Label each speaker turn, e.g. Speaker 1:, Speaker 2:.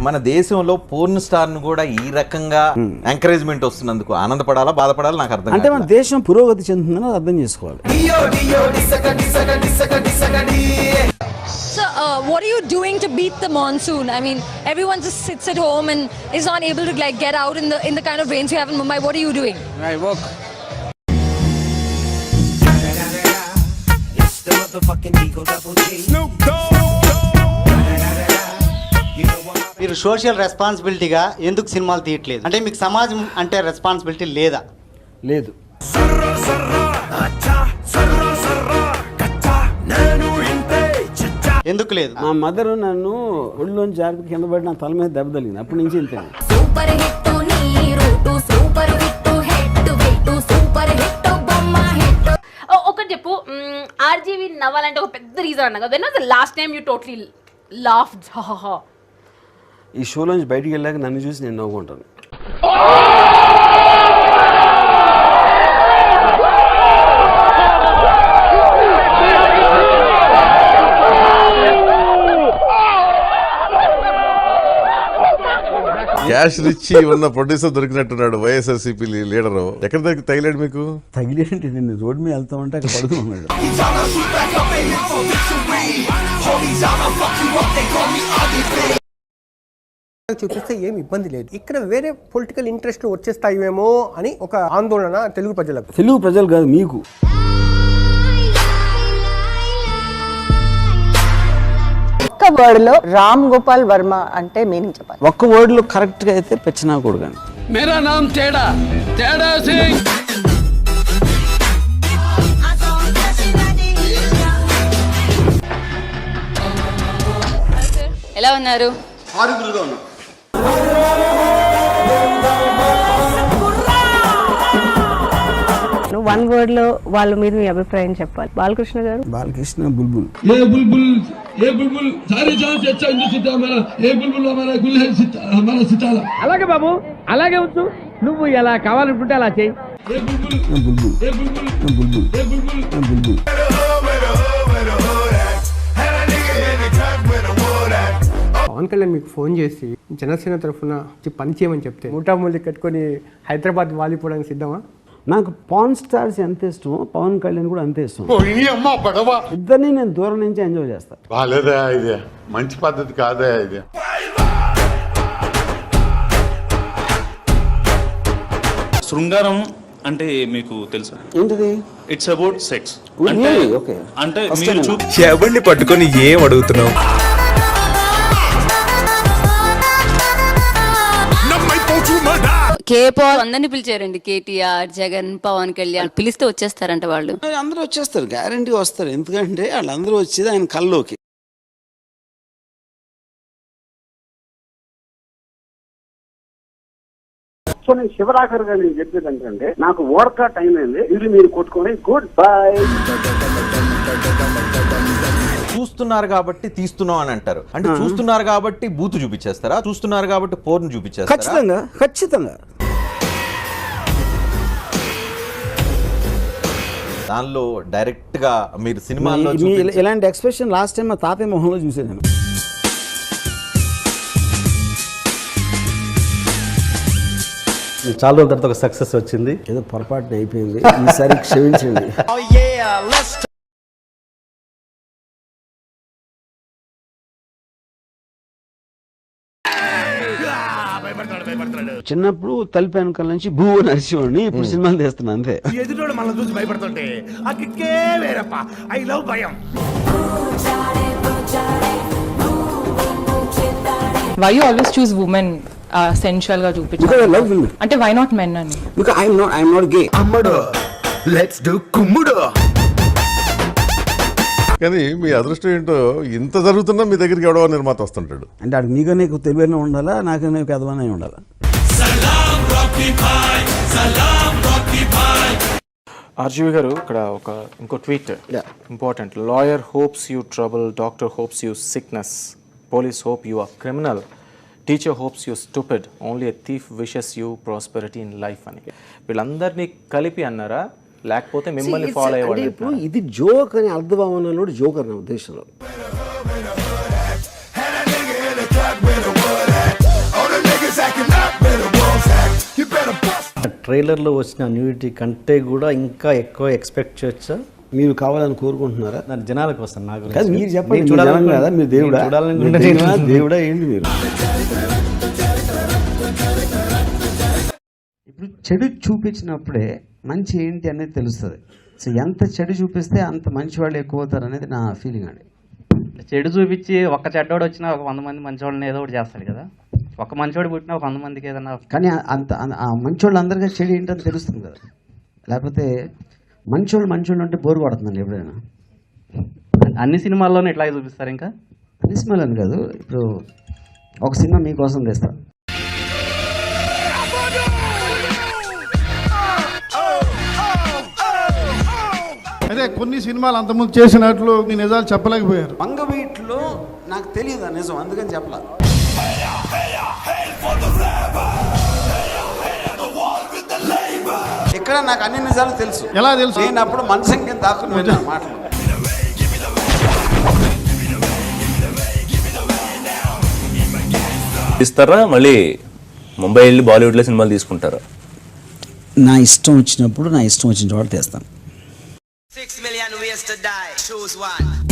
Speaker 1: మన దేశంలో porn star ను కూడా ఈ రకంగా ఎంకరేజ్మెంట్ వస్తున్నందుకు ఆనందపడాలా బాధపడాలా నాకు అర్థం
Speaker 2: అంటే మన దేశం పురోగతి చెందుతుందని అర్థం చేసుకోవాలి.
Speaker 3: So, what are you doing to beat the monsoon? I mean, everyone just sits at home and is not able to like get out in the kind of rains you have in Mumbai. What are you doing?
Speaker 2: I work.
Speaker 4: మీరు social రెస్పాన్సిబిలిటీగా ఎందుకు సినిమాలు తీయట్లేదు? అంటే మీకు సమాజం అంటే responsibility లేదా?
Speaker 2: లేదు.
Speaker 4: ఎందుకు లేదు?
Speaker 2: మా మదర్ నన్ను ఒళ్ళోంచి జాగ్రత్త కింద పడి నా తల మీద దెబ్బ తగిలింది. అప్పటి నుంచి ఇంతే.
Speaker 5: సూపర్ హిట్ నీ route super hit head weight super hit బొమ్మ హిట్.
Speaker 6: ఒకటి చెప్పు, ఆర్జీవి నవ్వాలంటే ఒక పెద్ద రీజన్ అన్నా కదా. When was the last time you totally laughed?
Speaker 2: ఈ షోలోంచి బయటికి వెళ్ళాక నన్ను చూసి నేను నవ్వుకుంటాను.
Speaker 7: క్యాష్ రిచ్ ఉన్న ప్రొడ్యూసర్ దొరికినట్టున్నాడు వైఎస్ఆర్సీపీ లీడరు. ఎక్కడ తగిలాడు మీకు?
Speaker 2: తగిలేంటి, నేను రోడ్డు మీద వెళ్తా ఉంటే అక్కడ పడుతున్నాడు.
Speaker 8: చూపిస్తే ఏం ఇబ్బంది లేదు. ఇక్కడ వేరే పొలిటికల్ ఇంట్రెస్ట్ వచ్చేస్తాయేమో అని ఒక ఆందోళన తెలుగు ప్రజలకు.
Speaker 2: తెలుగు ప్రజలు కాదు, మీకు.
Speaker 9: ఒక్క వర్డ్ లో రామ్ గోపాల్ వర్మ అంటే మీనింగ్ చెప్పాలి.
Speaker 2: ఒక్క వర్డ్ లో కరెక్ట్ గా అయితే పెచ్చినా కూడా కానీ.
Speaker 10: మేరా నామ్ తేడా తేడా సింగ్.
Speaker 6: ఎలా ఉన్నారు?
Speaker 4: ఆరుగురుగా ఉన్నాం.
Speaker 9: వన్ వర్డ్ లో వాళ్ళ మీద మీ అభిప్రాయం చెప్పాలి. బాలకృష్ణ గారు.
Speaker 2: బాలకృష్ణ బుల్బుల్.
Speaker 10: ఏ బుల్బుల్ ఏ బుల్బుల్ సారీ జాన్ से अच्छा हिंदू सितारा हमारा ఏ బుల్బుల్ हमारा गुल है हमारा सितारा. అలాగే బాబు, అలాగే ఉంచు. నువ్వు ఎలా కావాలనుకుంటే అలా చేయి. ఏ బుల్బుల్
Speaker 2: బుల్బుల్
Speaker 10: ఏ బుల్బుల్
Speaker 2: బుల్బుల్
Speaker 10: ఏ బుల్బుల్
Speaker 2: బుల్బుల్.
Speaker 8: పవన్ కళ్యాణ్ మీకు ఫోన్ చేసి జనసేన తరఫున పని చేయమని చెప్తే మూటామూలి కట్టుకొని హైదరాబాద్ వాలిపోవడానికి సిద్ధమా?
Speaker 2: నాకు పాన్ స్టార్స్ ఎంత ఇష్టమో పవన్ కళ్యాణ్ కూడా అంతే ఇష్టం. ఇద్దరిని నేను దూరం నుంచి ఎంజాయ్ చేస్తాను.
Speaker 7: బాలేదా ఇది? మంచి పద్ధతి కాదా ఇది?
Speaker 11: శృంగారం అంటే మీకు తెలుసా?
Speaker 2: ఏంటిది?
Speaker 11: It's about sex. అంటే మీరు
Speaker 10: ఎవరిని పట్టుకొని ఏం అడుగుతున్నావు?
Speaker 6: కేపాల్ అందరినీ పిలిచారండి. కేటీఆర్, జగన్, పవన్ కళ్యాణ్ పిలిస్తే వచ్చేస్తారంట వాళ్ళు.
Speaker 2: అందరూ వచ్చేస్తారు, గ్యారంటీ వస్తారు. ఎందుకంటే వాళ్ళందరూ వచ్చేది ఆయన కల్లోకి.
Speaker 12: సో నేను శివరాఖర్ గారు నేను చెప్పేది ఏంటంటే, నాకు ఓర్కా టైం అయింది, ఇది మీరు కొట్టుకోండి. Goodbye.
Speaker 1: చూస్తున్నారు కాబట్టి తీస్తున్నాం అని అంటారు. అంటే చూస్తున్నారు కాబట్టి బూతు చూపించేస్తారా? చూస్తున్నారు కాబట్టి పోర్న్ చూపించేస్తారా?
Speaker 2: ఖచ్చితంగా ఖచ్చితంగా.
Speaker 1: దానిలో డైరెక్ట్ గా మీరు సినిమాలో
Speaker 2: ఇలాంటి ఎక్స్ప్రెషన్ లాస్ట్ టైం మా తాతయ్య మొహంలో చూసాను నేను.
Speaker 12: చాలా రోజుల తర్వాత ఒక సక్సెస్ వచ్చింది.
Speaker 2: ఏదో పొరపాటు అయిపోయింది, ఈసారి క్షమించండి. చిన్నప్పుడు తలుపు వెనకాల నుంచి భూ నరిచేవాడిని, ఇప్పుడు సినిమాలు తీస్తున్నా అంతే.
Speaker 10: ఎదుటోడు మనల్ని చూసి భయపడుతుంటే ఆ కిక్కే వేరప్ప. ఐ లవ్ భయం.
Speaker 9: Why you always choose women sensual గా చూపించాలి?
Speaker 2: Because I love women.
Speaker 9: అంటే వై నాట్ మెన్ అని?
Speaker 2: Because I'm not gay.
Speaker 10: అమ్మడు లెట్స్ డు కుమ్ముడు.
Speaker 7: కానీ మీ అదృష్టం ఏంటో, ఇంత జరుగుతున్నా మీ దగ్గరికి ఎవడో నిర్మాత వస్తుంటాడు.
Speaker 2: అంటే అక్కడ నీకనే తెలివైన ఉండాలా, నాకనే కదవనే ఉండాలా?
Speaker 13: ఆర్జీవి గారు, ఇక్కడ ఒక ఇంకో tweet important. Lawyer hopes you trouble, doctor hopes you sickness, police hope you are criminal, teacher hopes you stupid, only a thief wishes you prosperity in life అని. వీళ్ళందరినీ కలిపి అన్నారా, లేకపోతే మిమ్మల్ని ఫాలో అయ్యేవాళ్ళు?
Speaker 2: ఇప్పుడు ఇది జోక్ అని అర్థభావనలో జోకర్ నా ఉద్దేశంలో.
Speaker 14: ట్రైలర్లో వచ్చిన న్యూడిటీ కంటే కూడా ఇంకా ఎక్కువ ఎక్స్పెక్ట్ చేయొచ్చా?
Speaker 2: మీరు కావాలని కోరుకుంటున్నారా?
Speaker 14: నా జనాలకు వస్తాను నాకు
Speaker 2: కాదు, మీరు చెప్పండి. మీరు జనం కదా, మీరు దేవుడా? దేవుడా ఏంటి మీరు? ఇప్పుడు చెడు చూపించినప్పుడే మంచి ఏంటి అనేది తెలుస్తుంది. సో ఎంత చెడు చూపిస్తే అంత మంచి వాళ్ళు ఎక్కువ అవుతారు అనేది నా ఫీలింగ్ అండి.
Speaker 15: చెడు చూపించి ఒక్క చెడ్డోడు వచ్చినా ఒక 100 మంది మంచోళ్ళని ఏదో ఒకటి చేస్తాడు కదా. ఒక మంచోడు పుట్టినా ఒక 100 మందికి ఏదన్నా.
Speaker 2: కానీ అంత ఆ మంచోళ్ళు అందరికీ చెడు ఏంటని తెలుస్తుంది కదా. లేకపోతే మంచోళ్ళు అంటే బోరు పడుతుందండి ఎప్పుడైనా.
Speaker 15: అన్ని సినిమాల్లోనూ ఇట్లాగే చూపిస్తారు. ఇంకా
Speaker 2: అన్ని సినిమాలని కాదు, ఇప్పుడు ఒక సినిమా మీకోసం తెస్తా.
Speaker 16: అదే కొన్ని సినిమాలు అంతకుముందు చేసినట్లు మీ నిజాలు చెప్పలేకపోయారు.
Speaker 2: మంగవీటిలో నాకు తెలియదు నిజం, అందుకని చెప్పలా. ఇక్కడ నాకు అన్ని నిజాలు తెలుసు.
Speaker 16: ఎలా తెలుసు?
Speaker 2: నేను అప్పుడు మనసు కింద దాక్కుని విన్నాను మాటలు.
Speaker 11: ఇస్తారా మళ్ళీ ముంబై వెళ్ళి బాలీవుడ్లో సినిమాలు తీసుకుంటారా?
Speaker 2: నా ఇష్టం వచ్చినప్పుడు నా ఇష్టం వచ్చిన చోట తెస్తాను.
Speaker 17: 6 million ways to die. Choose one.